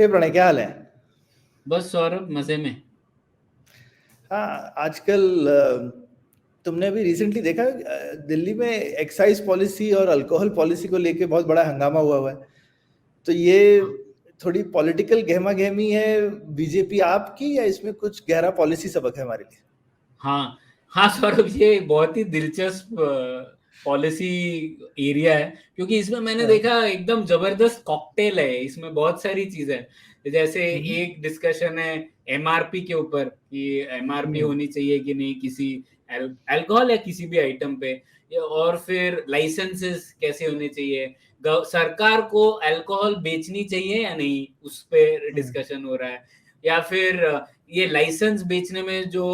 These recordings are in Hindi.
हे प्रणय, क्या हाल है? बस सौरभ मजे में। हाँ, आजकल तुमने अभी रिसेंटली देखा दिल्ली में एक्साइज पॉलिसी और अल्कोहल पॉलिसी को लेके बहुत बड़ा हंगामा हुआ है। तो ये हाँ थोड़ी पॉलिटिकल गहमा गहमी है बीजेपी आपकी, या इसमें कुछ गहरा पॉलिसी सबक है हमारे लिए? हाँ हाँ सौरभ, ये बहुत ही दिलचस्प पॉलिसी एरिया है, क्योंकि इसमें मैंने हाँ। देखा एकदम जबरदस्त कॉकटेल है। इसमें बहुत सारी चीजें हैं। जैसे हम्म। एक डिस्कशन है एमआरपी के ऊपर कि एमआरपी हम्म। होनी चाहिए कि नहीं किसी अल्कोहल या किसी भी आइटम पे। और फिर लाइसेंसेस कैसे होने चाहिए, सरकार को अल्कोहल बेचनी चाहिए या नहीं, उस पे हम्म। डिस्कशन हो रहा है। या फिर ये लाइसेंस बेचने में जो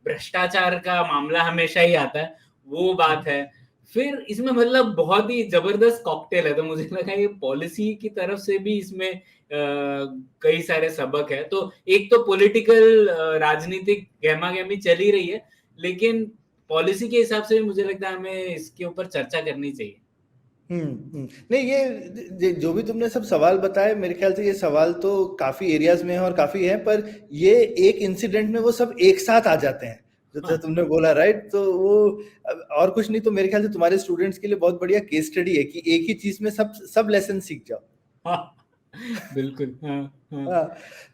भ्रष्टाचार का मामला हमेशा ही आता है, वो बात है। फिर इसमें मतलब बहुत ही जबरदस्त कॉकटेल है। तो मुझे लगा ये पॉलिसी की तरफ से भी इसमें कई सारे सबक है। तो एक तो पॉलिटिकल राजनीतिक गहमा गहमी चल ही रही है, लेकिन पॉलिसी के हिसाब से भी मुझे लगता है हमें इसके ऊपर चर्चा करनी चाहिए। नहीं, ये जो भी तुमने सब सवाल बताए, मेरे ख्याल से ये सवाल तो काफी एरियाज में है और काफी है, पर ये एक इंसिडेंट में वो सब एक साथ आ जाते हैं, जो हाँ तुमने बोला, राइट? तो वो और कुछ नहीं तो मेरे ख्याल से तुम्हारे स्टूडेंट्स के लिए बहुत बढ़िया केस स्टडी है कि एक ही चीज में सब सब लेसन सीख जाओ। हाँ बिल्कुल। हाँ हाँ हाँ।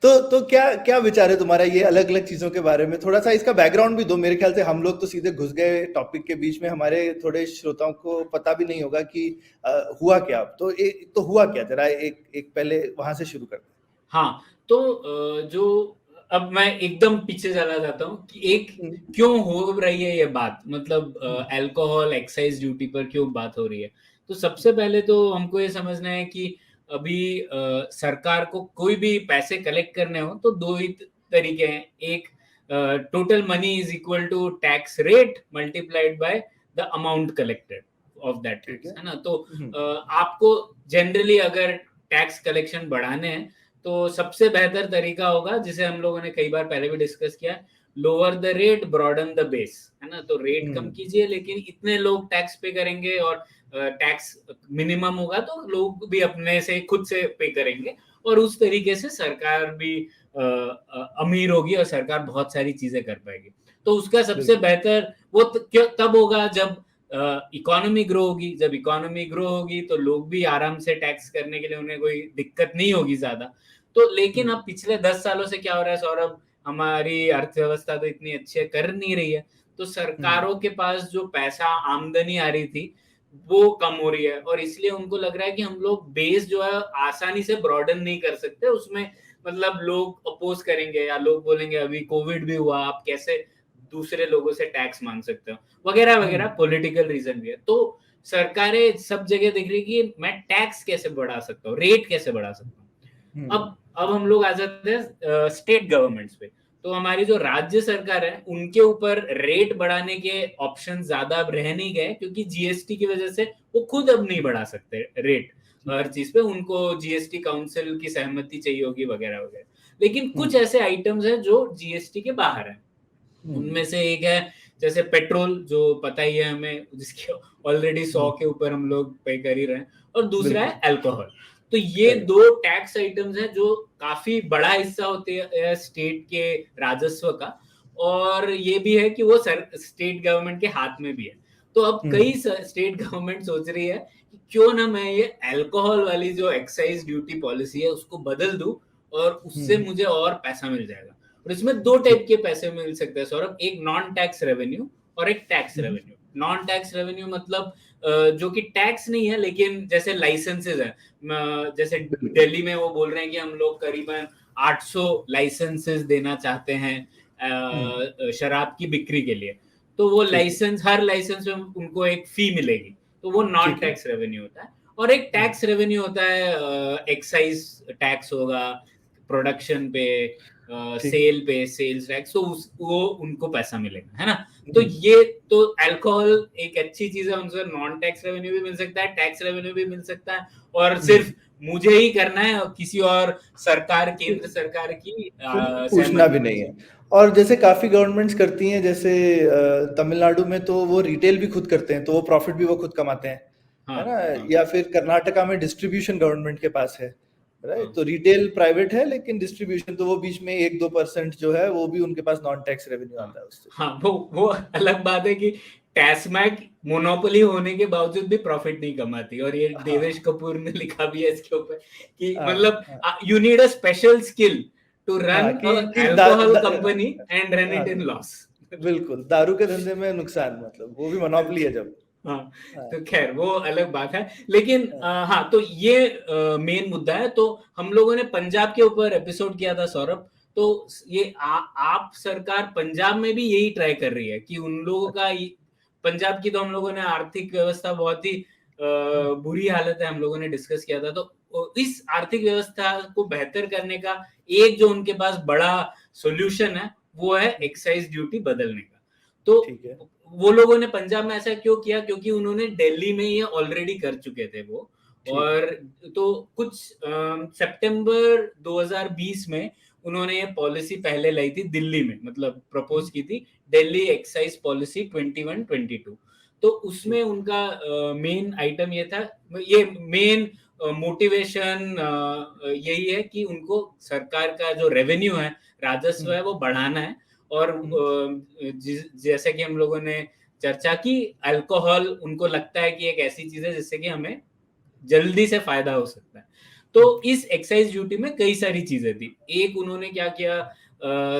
तो क्या क्या विचार है तुम्हारा ये अलग अलग चीजों के बारे में? थोड़ा सा इसका बैकग्राउंड भी दो। मेरे ख्याल से हम लोग तो सीधे घुस गए टॉपिक के बीच में, हमारे थोड़े श्रोताओं को पता भी नहीं होगा कि हुआ क्या। तो हुआ क्या, जरा एक एक पहले वहां से शुरू करते हाँ, तो जो अब मैं एकदम पीछे चला जाता हूँ कि एक हैं। क्यों हो रही है ये बात, मतलब हम्म। अल्कोहल एक्साइज ड्यूटी पर क्यों बात हो रही है। तो सबसे पहले तो हमको ये समझना है कि अभी सरकार को कोई भी पैसे कलेक्ट करने हो तो दो ही तरीके हैं। एक, total money is equal to tax rate multiplied by the amount collected of that ठीक है। टैक्स, है ना। तो हम्म। आपको जनरली अगर टैक्स कलेक्शन बढ़ाने हैं तो सबसे बेहतर तरीका होगा, जिसे हम लोगों ने कई बार पहले भी डिस्कस किया, lower the rate broaden the base, है ना। तो रेट कम हम्म। कीजिए, लेकिन इतने लोग टैक्स पे करेंगे और टैक्स मिनिमम होगा तो लोग भी अपने से खुद से पे करेंगे, और उस तरीके से सरकार भी अमीर होगी और सरकार बहुत सारी चीजें कर पाएगी। तो उसका सबसे बिल्कुल। बेहतर वो तब होगा जब इकोनॉमी ग्रो होगी। जब इकोनॉमी ग्रो होगी तो लोग भी आराम से टैक्स करने के लिए, उन्हें कोई दिक्कत नहीं होगी ज्यादा। तो लेकिन हम्म। अब पिछले 10 सालों से क्या हो रहा है सौरभ, हमारी अर्थव्यवस्था तो इतनी अच्छी कर नहीं रही है। तो हम्म। सरकारों के पास जो पैसा आमदनी आ रही थी वो कम हो रही है, और इसलिए उनको लग रहा है कि हम लोग बेस जो है आसानी से ब्रॉडन नहीं कर सकते उसमें। मतलब लोग अपोज करेंगे या लोग बोलेंगे अभी कोविड भी हुआ, आप कैसे दूसरे लोगों से टैक्स मांग सकते हो, वगैरह वगैरह। हम्म। पॉलिटिकल रीजन भी है। तो सरकारें सब जगह देख रही कि मैं टैक्स कैसे बढ़ा सकता हूँ, रेट कैसे बढ़ा सकता हूँ। हम्म। अब हम लोग आ जाते हैं स्टेट गवर्नमेंट्स पे। तो हमारी जो राज्य सरकार है उनके ऊपर रेट बढ़ाने के ऑप्शन ज्यादा अब रह नहीं गए, क्योंकि जीएसटी की वजह से वो खुद अब नहीं बढ़ा सकते रेट। ठीक हर है। चीज पे उनको जीएसटी काउंसिल की सहमति चाहिए होगी, वगैरह वगैरह। लेकिन कुछ हम्म। ऐसे आइटम्स हैं जो जीएसटी के बाहर है। हम्म। उनमें से एक है जैसे पेट्रोल, जो पता ही है हमें, जिसके ऑलरेडी 100 के ऊपर हम लोग पे कर ही रहे हैं। और दूसरा है बिल्कुल। अल्कोहल। तो ये करेक्ट। दो टैक्स आइटम्स हैं जो काफी बड़ा हिस्सा होते हैं स्टेट के राजस्व का। और ये भी है कि वो स्टेट गवर्नमेंट के हाथ में भी है। तो अब कई हम्म। स्टेट गवर्नमेंट सोच रही है कि क्यों ना मैं ये अल्कोहल वाली जो एक्साइज ड्यूटी पॉलिसी है उसको बदल दूं, और उससे हम्म। मुझे और पैसा मिल जाएगा। और इसमें दो टाइप के पैसे मिल सकते हैं सौरभ, एक नॉन टैक्स रेवेन्यू और एक टैक्स हम्म। रेवेन्यू। नॉन टैक्स रेवेन्यू मतलब जो कि टैक्स नहीं है, लेकिन जैसे लाइसेंसेज है। जैसे बिल्कुल। दिल्ली में वो बोल रहे हैं कि हम लोग करीबन 800 लाइसेंसेस देना चाहते हैं हम्म। शराब की बिक्री के लिए। तो वो ठीक है। लाइसेंस, हर लाइसेंस में उनको एक फी मिलेगी। तो वो नॉन ठीक है। टैक्स रेवेन्यू होता है। और एक हम्म। टैक्स रेवेन्यू होता है, एक्साइज टैक्स होगा प्रोडक्शन पे, ठीक है। सेल पे सेल्स टैक्स। तो वो उनको पैसा मिलेगा, है ना। तो हम्म। ये तो अल्कोहल एक अच्छी चीज है, उनसे नॉन टैक्स रेवेन्यू भी मिल सकता है, टैक्स रेवेन्यू भी मिल सकता है। और सिर्फ हम्म। मुझे ही करना है, और किसी और सरकार, केंद्र सरकार की पूछना सहमति भी नहीं नहीं है। चाहिए। और जैसे काफी गवर्नमेंट्स करती हैं, जैसे तमिलनाडु में तो वो रिटेल भी खुद करते हैं, तो वो प्रॉफिट भी वो खुद कमाते हैं, हाँ है ना? हाँ या फिर कर्नाटका में डिस्ट्रीब्यूशन गवर्नमेंट के पास है। राइट। तो रिटेल प्राइवेट है, लेकिन डिस्ट्रीब्यूशन तो वो बीच में 1-2% जो है वो भी उनके पास नॉन टैक्स रेवेन्यू आता है उससे। हाँ, वो अलग बात है कि टैस्मैक मोनोपोली होने के बावजूद भी प्रॉफिट नहीं कमाती, और ये हाँ देवेश कपूर ने लिखा भी है इसके ऊपर कि हाँ मतलब हाँ you need a special skill to हाँ, रन अ कि अल्कोहल कंपनी एंड रन हाँ इट इन लॉस। बिल्कुल, दारू के धंधे में नुकसान, मतलब वो भी मोनोपोली है जब। हाँ, हाँ तो खैर वो अलग बात है, लेकिन हाँ हाँ, तो ये मेन मुद्दा है। तो हम लोगों ने पंजाब के ऊपर एपिसोड किया था सौरभ, तो ये आप सरकार पंजाब में भी यही ट्राई कर रही है कि उन लोगों का पंजाब की, तो हम लोगों ने आर्थिक व्यवस्था बहुत ही बुरी हालत है, हम लोगों ने डिस्कस किया था। तो इस आर्थिक व्यवस्था को बेहतर करने का एक जो उनके पास बड़ा सॉल्यूशन है वो है एक्साइज ड्यूटी बदलने का। तो ठीक है। वो लोगों ने पंजाब में ऐसा क्यों किया, क्योंकि उन्होंने दिल्ली में ये ऑलरेडी कर चुके थे वो। ठीक है। और तो कुछ सितंबर 2020 में उन्होंने ये पॉलिसी पहले लाई थी दिल्ली में, मतलब प्रपोज की थी, दिल्ली एक्साइज पॉलिसी 21-22। तो उसमें ठीक। उनका मेन आइटम ये था, ये मेन मोटिवेशन यही है कि उनको सरकार का जो रेवेन्यू है, राजस्व है, वो बढ़ाना है। और जैसे कि हम लोगों ने चर्चा की, अल्कोहल उनको लगता है कि एक ऐसी चीज है जिससे कि हमें जल्दी से फायदा हो सकता है। तो इस एक्साइज ड्यूटी में कई सारी चीजें थी। एक उन्होंने क्या किया,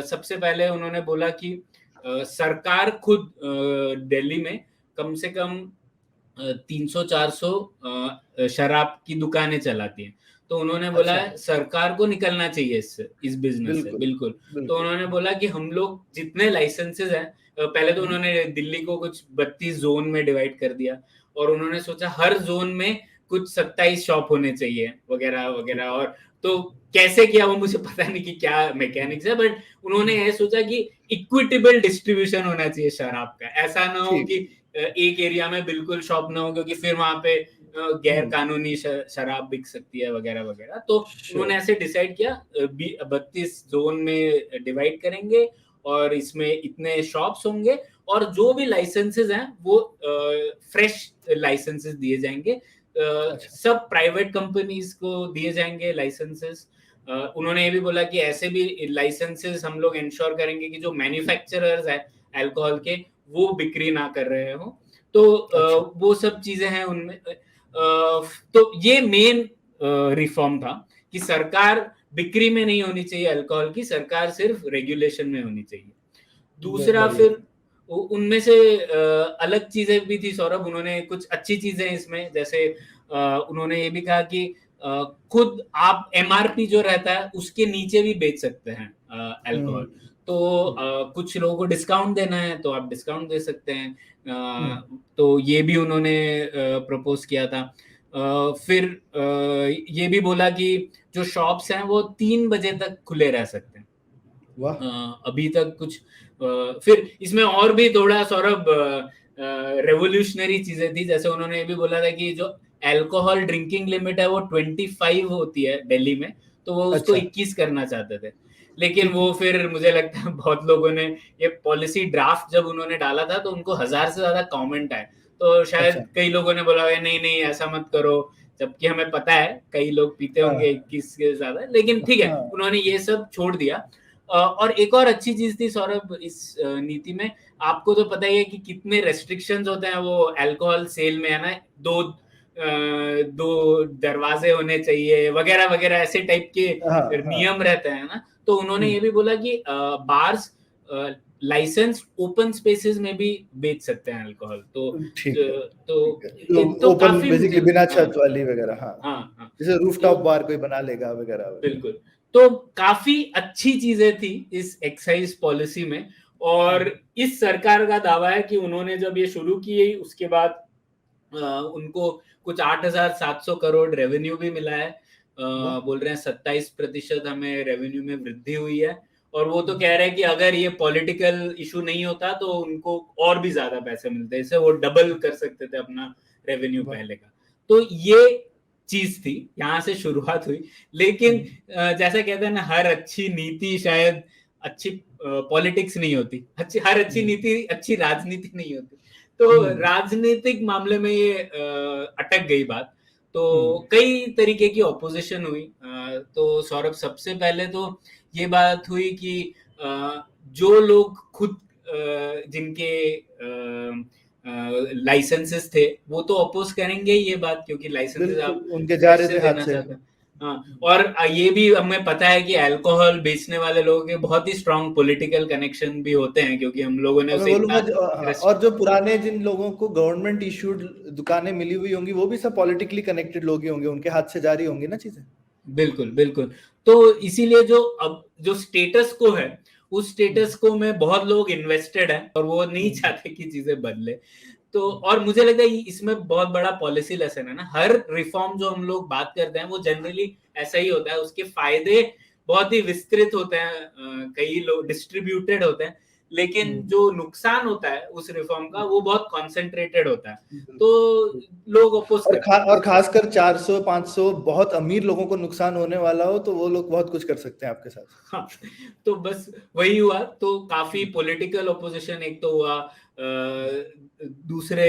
सबसे पहले उन्होंने बोला कि सरकार खुद दिल्ली में कम से कम 300-400 शराब की दुकानें चलाती हैं। तो उन्होंने बोला अच्छा। है सरकार को निकलना चाहिए इस बिजनेस से, बिल्कुल बिल्कुल। तो बिल्कुल। उन्होंने बोला कि हम लोग जितने लाइसेंसेस हैं, पहले तो हम्म, उन्होंने दिल्ली को कुछ 32 जोन में डिवाइड कर दिया, और उन्होंने सोचा हर जोन में कुछ 27 शॉप होने चाहिए वगैरह वगैरह। ठीक है। और तो कैसे किया वो मुझे पता नहीं कि क्या मैकेनिक्स है, बट उन्होंने हम्म, ये सोचा कि इक्विटेबल डिस्ट्रीब्यूशन होना चाहिए शराब का। ऐसा ना हो ठीक कि है। एक एरिया में बिल्कुल शॉप ना हो, क्योंकि फिर वहां पे गैर हम्म, कानूनी शराब बिक सकती है वगैरह वगैरह। तो उन्होंने श्योर। ऐसे डिसाइड किया 32 जोन में डिवाइड करेंगे, और इसमें इतने शॉप्स होंगे, और जो भी लाइसेंसेस हैं वो फ्रेश लाइसेंसेस दिए जाएंगे। अच्छा। सब प्राइवेट कंपनीज को दिए जाएंगे लाइसेंसेस। उन्होंने ये भी बोला कि ऐसे भी लाइसेंसेस हम लोग इंश्योर करेंगे कि जो मैन्युफैक्चरर्स है अल्कोहल के, वो बिक्री ना कर रहे हो। तो अच्छा। वो सब चीजें हैं उनमें। तो ये मेन रिफॉर्म था कि सरकार बिक्री में नहीं होनी चाहिए अल्कोहल की, सरकार सिर्फ रेगुलेशन में होनी चाहिए। दूसरा बढ़िया। फिर उनमें से अलग चीजें भी थी सौरभ, उन्होंने कुछ अच्छी चीजें इसमें, जैसे उन्होंने ये भी कहा कि खुद आप एमआरपी जो रहता है उसके नीचे भी बेच सकते हैं अल्कोहल। हम्म तो हम्म कुछ लोगों को डिस्काउंट देना है तो आप डिस्काउंट दे सकते हैं। हम्म, तो ये भी उन्होंने प्रपोज किया था। फिर ये भी बोला कि जो शॉप्स हैं वो 3 बजे तक खुले रह सकते हैं। वाह। अभी तक कुछ फिर इसमें और भी थोड़ा सौरभ रेवोल्यूशनरी चीजें थी, जैसे उन्होंने ये भी बोला था कि जो अल्कोहल ड्रिंकिंग लिमिट है वो 25 होती है दिल्ली में, तो वो उसको अच्छा। 21 करना चाहते थे। लेकिन ठीक है। वो फिर मुझे लगता है बहुत लोगों ने ये पॉलिसी ड्राफ्ट जब उन्होंने डाला था तो उनको 1000 से ज्यादा कमेंट आए। तो अच्छा। शायद कई लोगों ने बोला नहीं नहीं ऐसा मत करो, जबकि हमें पता है कई लोग पीते होंगे हाँ 21 के ज्यादा, लेकिन ठीक है हाँ। उन्होंने ये सब छोड़ दिया। और एक और अच्छी चीज थी सौरभ इस नीति में, आपको तो पता ही है कि कितने रेस्ट्रिक्शंस होते हैं वो अल्कोहल सेल में, है ना। दो दरवाजे होने चाहिए वगैरह वगैरह, ऐसे टाइप के हाँ हाँ। नियम रहते हैं ना। तो उन्होंने हम्म, ये भी बोला कि बार्स लाइसेंस ओपन स्पेसेस में भी बेच सकते हैं अल्कोहल। ठीक है। ठीक तो है, तो तो ओपन काफी बेसिकली मुझे, बिना हाँ छत वाली वगैरह, हाँ। हाँ हाँ। जैसे तो रूफटॉप बार कोई बना लेगा वगैरह वगैरह। बिल्कुल, तो काफी अच्छी चीजें थी इस एक्साइज पॉलिसी में। और इस सरकार का दावा है कि उन्होंने जब ये शुरू की उसके बाद उनको कुछ 8,700 करोड़ रेवेन्यू भी मिला है। वाह। बोल रहे हैं 27% हमें रेवेन्यू में वृद्धि हुई है। और वो तो कह रहे हैं कि अगर ये पॉलिटिकल इशू नहीं होता तो उनको और भी ज्यादा पैसे मिलते, इससे वो डबल कर सकते थे अपना रेवेन्यू वाह। पहले का। तो ये चीज थी, यहाँ से शुरुआत हुई। लेकिन जैसा कहते हैं ना, हर अच्छी नीति शायद अच्छी पॉलिटिक्स नहीं होती, हर अच्छी नीति अच्छी राजनीति नहीं होती। तो राजनीतिक मामले में ये अटक गई बात। तो कई तरीके की ऑपोजिशन हुई, तो सौरभ, सबसे पहले तो ये बात हुई कि जो लोग खुद जिनके लाइसेंसेस थे वो तो अपोज करेंगे ये बात, क्योंकि लाइसेंसेस बिल्कुल आप उनके जा फ्रेश रहे से थे हाथ देना से। चाहते हैं। हाँ, और ये भी हमें पता है कि अल्कोहल बेचने वाले लोगों के बहुत ही स्ट्रांग पॉलिटिकल कनेक्शन भी होते हैं, क्योंकि हम लोगों ने और मैं उसे इतना बोलूंगा हाँ, ट्रस्ट। और जो पुराने जिन लोगों को गवर्नमेंट इश्यूड दुकानें मिली हुई होंगी वो भी सब पॉलिटिकली कनेक्टेड लोग ही होंगे, उनके हाथ से जारी होंगी ना चीजें। बिल्कुल बिल्कुल। तो इसीलिए जो अब जो स्टेटस को है, उस स्टेटस को में बहुत लोग इन्वेस्टेड है और वो नहीं चाहते कि चीजें बदले। तो और मुझे लगता है इसमें बहुत बड़ा पॉलिसी लेसन है ना, हर रिफॉर्म जो हम लोग बात करते हैं वो जनरली ऐसा ही होता है, उसके फायदे बहुत ही विस्तृत होते हैं, कई लोग डिस्ट्रीब्यूटेड होते हैं, लेकिन जो नुकसान होता है उस रिफॉर्म का वो बहुत कॉन्सेंट्रेटेड होता है, तो लोग अपोज करते हैं। और खासकर 400 500 बहुत अमीर लोगों को नुकसान होने वाला हो तो वो लोग बहुत कुछ कर सकते हैं आपके साथ। हाँ, तो बस वही हुआ, तो काफी पॉलिटिकल ओपोजिशन एक तो हुआ, दूसरे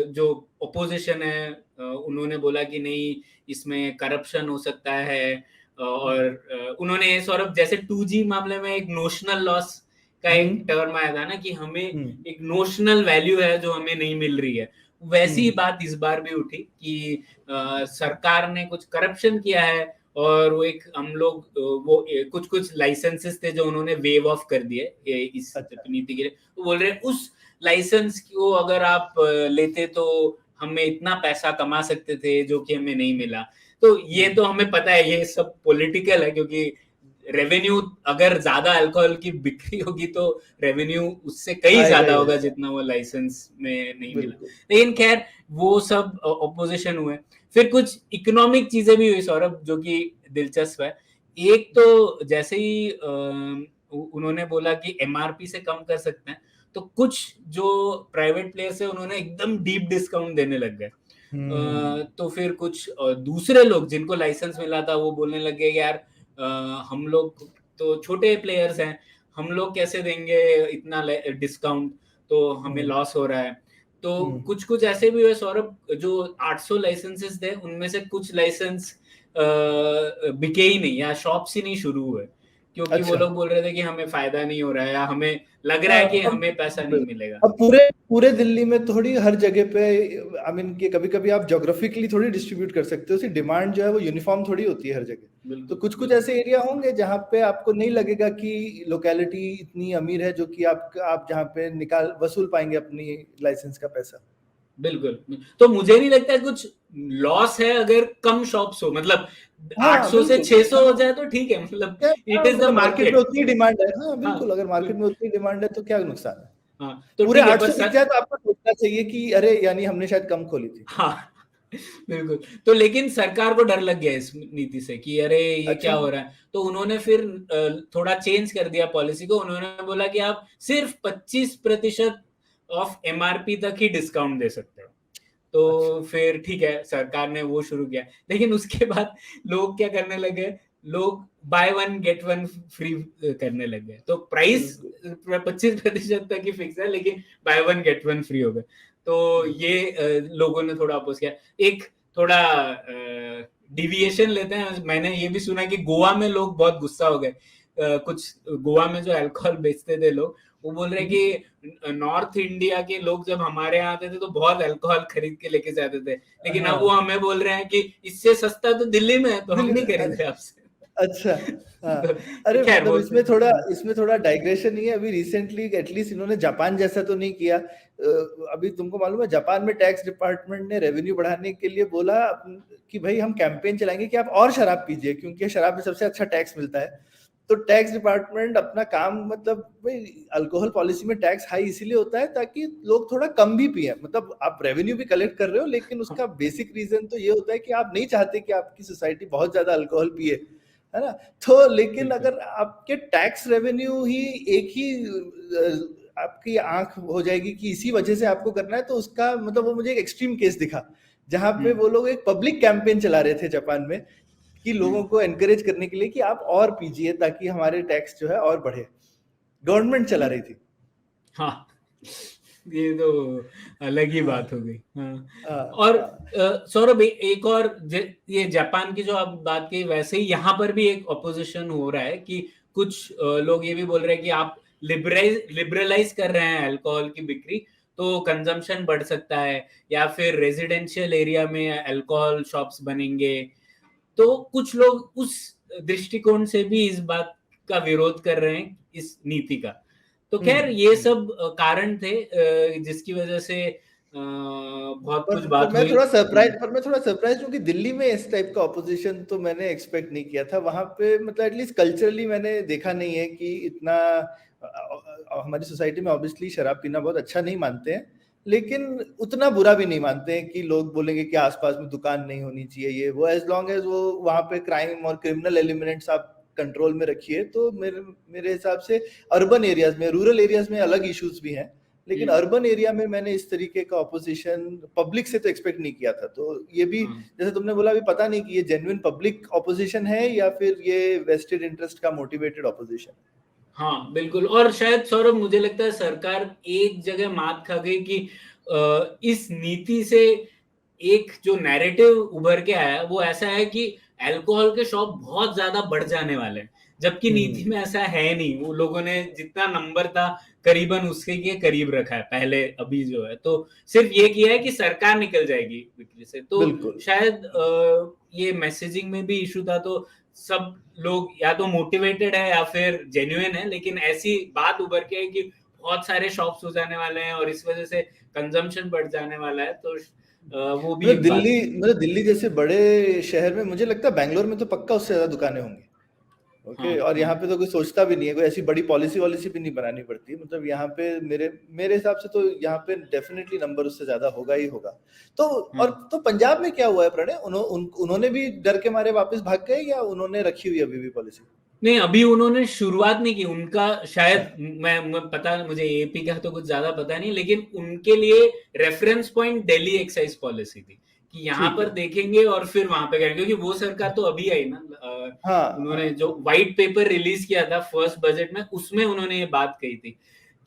जो ओपोजिशन है उन्होंने बोला कि नहीं इसमें करप्शन हो सकता है, और उन्होंने सौरभ जैसे 2G मामले में एक नोशनल लॉस का एक टर्म आया था ना, कि हमें एक नोशनल वैल्यू है जो हमें नहीं मिल रही है, वैसी बात इस बार भी उठी कि सरकार ने कुछ करप्शन किया है, और वो एक हम लोग वो कुछ कुछ लाइसेंसेस थे जो उन्होंने वेव ऑफ कर दिए इस नीति के लिए, तो बोल रहे उस लाइसेंस को अगर आप लेते तो हमें इतना पैसा कमा सकते थे जो कि हमें नहीं मिला। तो ये तो हमें पता है ये सब पॉलिटिकल है, क्योंकि रेवेन्यू अगर ज्यादा अल्कोहल की बिक्री होगी तो रेवेन्यू उससे कई ज्यादा होगा जितना वो लाइसेंस में नहीं मिला। लेकिन खैर वो सब ऑपोजिशन हुए। फिर कुछ इकोनॉमिक चीजें भी हुई सौरभ जो कि दिलचस्प है। एक तो जैसे ही उन्होंने बोला कि एमआरपी से कम कर सकते हैं, तो कुछ जो प्राइवेट प्लेयर्स है उन्होंने एकदम डीप डिस्काउंट देने लग गए। तो फिर कुछ दूसरे लोग जिनको लाइसेंस मिला था वो बोलने लगे यार हम लोग तो छोटे प्लेयर्स हैं, हम लोग कैसे देंगे इतना डिस्काउंट, तो हमें लॉस हो रहा है। तो कुछ कुछ ऐसे भी हुए सौरभ, जो 800 लाइसेंसेस थे उनमें से कुछ लाइसेंस बिके ही नहीं या शॉप्स ही नहीं शुरू हुए, क्योंकि वो लोग बोल रहे थे कि हमें फायदा नहीं हो रहा है या हमें लग रहा है कि हमें पैसा नहीं मिलेगा। अब पूरे पूरे दिल्ली में थोड़ी हर जगह पे आई मीन कि कभी कभी आप ज्योग्राफिकली थोड़ी डिस्ट्रीब्यूट कर सकते हो, उसकी डिमांड जो है वो यूनिफॉर्म थोड़ी होती है हर जगह। तो कुछ कुछ ऐसे एरिया होंगे जहाँ पे आपको नहीं लगेगा कि लोकेलिटी इतनी अमीर है जो कि आप जहाँ पे वसूल पाएंगे अपनी लाइसेंस का पैसा। बिल्कुल, तो मुझे नहीं लगता कुछ लॉस है अगर कम शॉप्स हो, मतलब 800 से 600 हो जाए तो ठीक है, मतलब इट इज द मार्केट में मार्केट। उतनी डिमांड है। हाँ बिल्कुल, अगर मार्केट में उतनी डिमांड है तो क्या नुकसान है। हाँ, तो पूरे ठीक है, 800 बस बिक जाए तो आपको सोचना चाहिए कि अरे यानी हमने शायद कम खोली थी। हाँ बिल्कुल। तो लेकिन सरकार को डर लग गया इस नीति से कि अरे ये क्या हो रहा है, तो उन्होंने फिर थोड़ा चेंज कर दिया पॉलिसी को। उन्होंने बोला कि आप सिर्फ 25% ऑफ एमआरपी तक ही डिस्काउंट दे सकते हो। तो फिर ठीक है, सरकार ने वो शुरू किया, लेकिन उसके बाद लोग क्या करने लगे, लोग by one get one free करने लग गए। तो प्राइस 25% तक ही फिक्स है, लेकिन by one get one free हो गए। तो ये लोगों ने थोड़ा अपोज किया। एक थोड़ा डिविएशन लेते हैं, मैंने ये भी सुना कि गोवा में लोग बहुत गुस्सा हो गए। कुछ गोवा में जो अल्कोहल बेचते थे लोग, वो बोल रहे कि नॉर्थ इंडिया के लोग जब हमारे यहाँ आते थे तो बहुत अल्कोहल खरीद के लेके जाते थे, लेकिन अब वो हमें बोल रहे हैं कि इससे सस्ता तो दिल्ली में है, तो हम नहीं खरीद रहे आपसे। अच्छा हाँ। तो अरे खैर मतलब वो इसमें थोड़ा डाइग्रेशन ही है। अभी रिसेंटली एटलीस्ट इन्होंने जापान जैसा तो नहीं किया। अभी तुमको मालूम है जापान में टैक्स डिपार्टमेंट ने रेवेन्यू बढ़ाने के लिए बोला कि भाई हम कैंपेन चलाएंगे कि आप और शराब पीजिए, क्योंकि शराब में सबसे अच्छा टैक्स मिलता है। तो टैक्स डिपार्टमेंट अपना काम, मतलब भाई अल्कोहल पॉलिसी में टैक्स हाई इसीलिए होता है ताकि लोग थोड़ा कम भी पिए। मतलब आप रेवेन्यू भी कलेक्ट कर रहे हो, लेकिन उसका बेसिक रीजन तो ये होता है कि आप नहीं चाहते कि आपकी सोसाइटी बहुत ज्यादा अल्कोहल पिए, है ना। तो लेकिन अगर आपके टैक्स रेवेन्यू ही एक ही आपकी आंख हो जाएगी कि इसी वजह से आपको करना है, तो उसका मतलब वो मुझे एक एक्सट्रीम केस दिखा जहां पे वो लोग एक पब्लिक कैंपेन चला रहे थे जापान में कि लोगों को एनकरेज करने के लिए कि आप और पीजिए ताकि हमारे टैक्स जो है और बढ़े। गवर्नमेंट चला रही थी। हाँ ये तो अलग ही हाँ बात हो गई। हाँ। हाँ और हाँ। सौरभ एक और ये जापान की जो आप बात की, वैसे ही यहाँ पर भी एक ऑपोजिशन हो रहा है कि कुछ लोग ये भी बोल रहे हैं कि आप लिबरलाइज कर रहे हैं अल्कोहल की बिक्री, तो कंजम्पशन बढ़ सकता है, या फिर रेजिडेंशियल एरिया में अल्कोहल शॉप्स बनेंगे। तो कुछ लोग उस दृष्टिकोण से भी इस बात का विरोध कर रहे हैं, इस नीति का। तो खैर ये हम्म। सब कारण थे जिसकी वजह से बहुत कुछ पर बात मैं हुई। थोड़ा सरप्राइज पर मैं थोड़ा सरप्राइज हूँ कि दिल्ली में इस टाइप का ऑपोजिशन तो मैंने एक्सपेक्ट नहीं किया था। वहां पे मतलब एटलीस्ट कल्चरली मैंने देखा नहीं है कि इतना हमारी सोसाइटी में ऑब्वियसली शराब पीना बहुत अच्छा नहीं मानते हैं, लेकिन उतना बुरा भी नहीं मानते हैं कि लोग बोलेंगे कि आसपास में दुकान नहीं होनी चाहिए ये वो, एज लॉन्ग एज वो वहां पे क्राइम और क्रिमिनल एलिमेंट्स आप कंट्रोल में रखिए। तो मेरे मेरे हिसाब से अर्बन एरियाज में, रूरल एरियाज में अलग इश्यूज भी हैं, लेकिन अर्बन एरिया में मैंने इस तरीके का ऑपोजिशन पब्लिक से तो एक्सपेक्ट नहीं किया था। तो ये भी हाँ जैसे तुमने बोला, अभी पता नहीं कि ये जेन्युइन पब्लिक ऑपोजिशन है या फिर ये वेस्टेड इंटरेस्ट का मोटिवेटेड ऑपोजिशन। हाँ बिल्कुल। और शायद सौरभ मुझे लगता है सरकार एक जगह मात खा गई कि इस नीति से एक जो नैरेटिव उभर के आया वो ऐसा है कि अल्कोहल के शॉप बहुत ज्यादा बढ़ जाने वाले हैं, जबकि नीति में ऐसा है नहीं। वो लोगों ने जितना नंबर था करीबन उसके के करीब रखा है पहले, अभी जो है तो सिर्फ ये किया है कि सरकार निकल जाएगी बिक्री से। तो बिल्कुल। शायद ये मैसेजिंग में भी इशू था। तो सब लोग या तो मोटिवेटेड है या फिर जेन्युइन है, लेकिन ऐसी बात उभर के है कि बहुत सारे शॉप्स हो जाने वाले हैं और इस वजह से कंजम्पशन बढ़ जाने वाला है। तो वो भी बात थी। मतलब दिल्ली जैसे बड़े शहर में मुझे लगता है बैंगलोर में तो पक्का उससे ज्यादा दुकानें होंगी। हाँ ओके, और हाँ यहाँ पे तो कोई सोचता भी नहीं है, कोई ऐसी बड़ी पॉलिसी वॉलिसी भी नहीं बनानी पड़ती। मतलब यहाँ पे मेरे मेरे हिसाब से तो यहाँ पे डेफिनेटली नंबर उससे ज्यादा होगा ही होगा। तो और हाँ। तो पंजाब में क्या हुआ है प्रणय? उन्होंने भी डर के मारे वापस भाग गए या उन्होंने रखी हुई अभी भी पॉलिसी? नहीं, अभी उन्होंने शुरुआत नहीं की। उनका अच्छा। शायद मैं पता, मुझे एपी का तो कुछ ज्यादा पता नहीं, लेकिन उनके लिए reference point Delhi excise policy थी कि यहाँ ठीक पर है। देखेंगे और फिर वहां पे करेंगे, क्योंकि वो सरकार तो अभी आई ना। हाँ उन्होंने हाँ। जो व्हाइट पेपर रिलीज किया था फर्स्ट बजट में, उसमें उन्होंने ये बात कही थी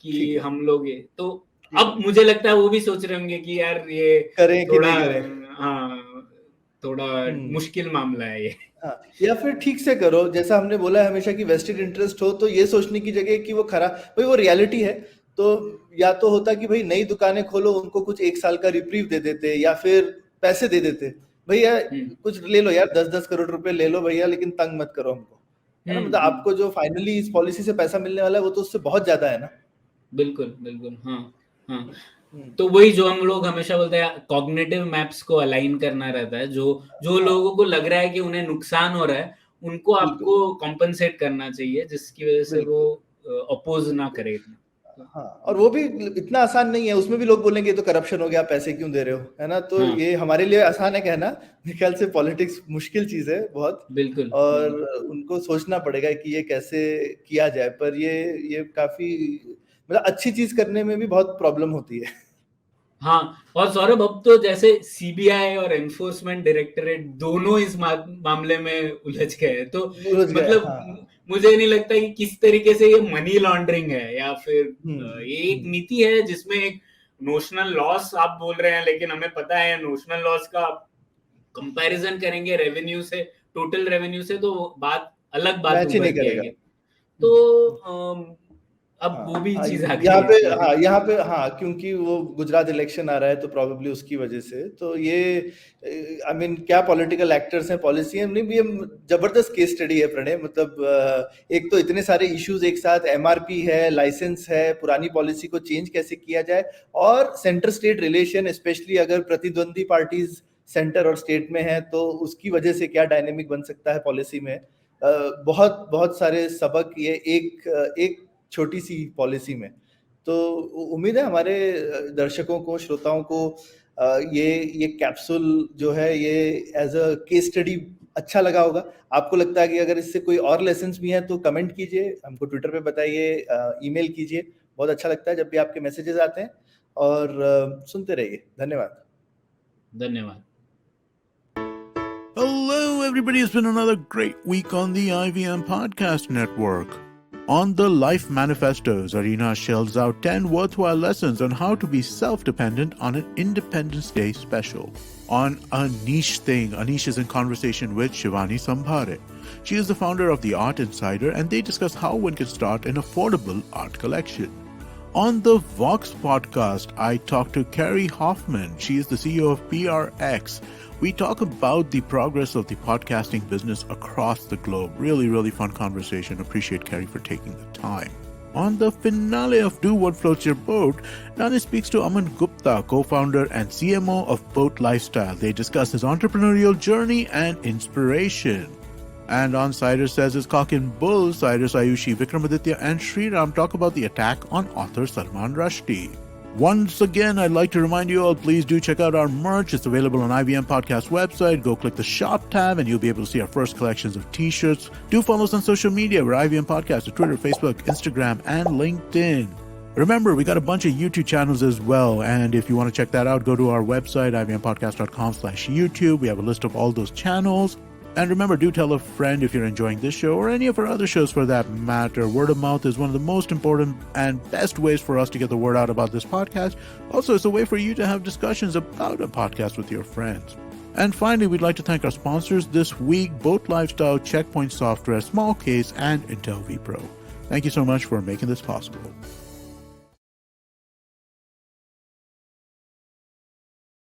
कि ठीक है। हम लोग ये तो ठीक अब है। मुझे लगता है वो भी सोच रहे होंगे कि यार ये करें कि थोड़ा नहीं करें। हाँ थोड़ा हम्म। मुश्किल मामला है ये। हाँ, या फिर ठीक से करो, जैसा हमने बोला है हमेशा कि वेस्टेड इंटरेस्ट हो, तो ये सोचने की जगह कि वो खरा भाई वो रियलिटी है। तो या तो होता कि भाई नई दुकानें खोलो, उनको कुछ 1 साल का रिप्रीव दे देते, या फिर पैसे दे देते, भैया हम्म कुछ ले लो यार, 10-10 करोड़ रुपए ले लो भैया, लेकिन तंग मत करो हमको। है ना? मतलब हम्म। आपको जो फाइनली इस पॉलिसी से पैसा मिलने वाला है वो तो उससे बहुत ज्यादा है ना। बिल्कुल बिल्कुल। हाँ हाँ। हम्म। तो वही जो हम लोग हमेशा बोलते हैं, कॉग्निटिव मैप्स को अलाइन करना रहता है। जो जो हाँ लोगों को लग रहा है कि उन्हें नुकसान हो रहा है, उनको बिल्कुल आपको कॉम्पनसेट करना चाहिए, जिसकी वजह से वो बिल्कुल। अपोज ना करे इतना। तो, हाँ, और वो भी इतना आसान नहीं है, उसमें भी लोग बोलेंगे ये तो करप्शन हो गया, पैसे क्यों दे रहे हो, है ना? तो हाँ ये हमारे लिए आसान है कहना, मेरे ख्याल से पॉलिटिक्स मुश्किल चीज है बहुत। बिल्कुल और बिल्कुल। उनको सोचना पड़ेगा कि ये कैसे किया जाए, पर ये काफी मतलब अच्छी चीज करने में भी बहुत प्रॉब्लम होती है। हाँ। और सौरभ अब तो जैसे सीबीआई और एनफोर्समेंट डायरेक्टोरेट दोनों इस मामले में उलझ गए हैं। तो उलझ गए, मतलब हाँ। मुझे नहीं लगता कि किस तरीके से ये मनी लॉन्ड्रिंग है या फिर ये एक हम्म। नीति है जिसमें एक नोशनल लॉस आप बोल रहे हैं, लेकिन हमें पता है नोशनल लॉस का कंपैरिजन करेंगे रेवेन्यू से, टोटल रेवेन्यू से, तो बात अलग बात मैच ही उभर नहीं के करेगा। आएगी। तो अब वो हाँ भी हाँ, चीज आ गई यहाँ है पे, कि हाँ यहाँ पे, हाँ क्योंकि वो गुजरात इलेक्शन आ रहा है तो प्रॉब्लली उसकी वजह से तो ये आई मीन क्या पॉलिटिकल एक्टर्स हैं, पॉलिसी है नहीं भी, ये जबरदस्त केस स्टडी है प्रणय। मतलब एक तो इतने सारे इश्यूज एक साथ, एमआरपी है, लाइसेंस है, पुरानी पॉलिसी को चेंज कैसे किया जाए, और सेंटर स्टेट रिलेशन, स्पेशली अगर प्रतिद्वंदी पार्टीज सेंटर और स्टेट में है तो उसकी वजह से क्या डायनेमिक बन सकता है पॉलिसी में। बहुत बहुत सारे सबक ये एक छोटी सी पॉलिसी में। तो उम्मीद है हमारे दर्शकों को, श्रोताओं को ये कैप्सूल जो है ये एज अ केस स्टडी अच्छा लगा होगा। आपको लगता है कि अगर इससे कोई और लेसन्स भी हैं तो कमेंट कीजिए, हमको ट्विटर पे बताइए, ईमेल कीजिए। बहुत अच्छा लगता है जब भी आपके मैसेजेस आते हैं। और सुनते रहिए। धन्यवाद। धन्यवाद। Hello, everybody. It's been another great week on the IVM Podcast Network. On the Life Manifesto, Zarina shells out 10 worthwhile lessons on how to be self-dependent on an Independence Day special. On A Niche Thing, Anish is in conversation with Shivani Sambhare. She is the founder of The Art Insider, and they discuss how one can start an affordable art collection. On the Vox podcast, I talked to Carrie Hoffman. She is the CEO of PRX. We talk about the progress of the podcasting business across the globe. Really fun conversation. Appreciate Carrie for taking the time. On the finale of Do What Floats Your Boat, Nani speaks to Aman Gupta, co-founder and CMO of Boat Lifestyle. They discuss his entrepreneurial journey and inspiration. And on Cider Says It's Cock and Bull, Cyrus Ayushi, Vikramaditya and Sriram talk about the attack on author Salman Rushdie. Once again, I'd like to remind you all, please do check out our merch. It's available on IVM Podcast website. Go click the shop tab and you'll be able to see our first collections of t-shirts. Do follow us on social media. We're IVM Podcast on Twitter, Facebook, Instagram, and LinkedIn. Remember, we got a bunch of YouTube channels as well. And if you want to check that out, go to our website, ivmpodcast.com/YouTube. We have a list of all those channels. And remember, do tell a friend if you're enjoying this show or any of our other shows for that matter. Word of mouth is one of the most important and best ways for us to get the word out about this podcast. Also, it's a way for you to have discussions about a podcast with your friends. And finally, we'd like to thank our sponsors this week, Boat Lifestyle, Checkpoint Software, Small Case, and Intel vPro. Thank you so much for making this possible.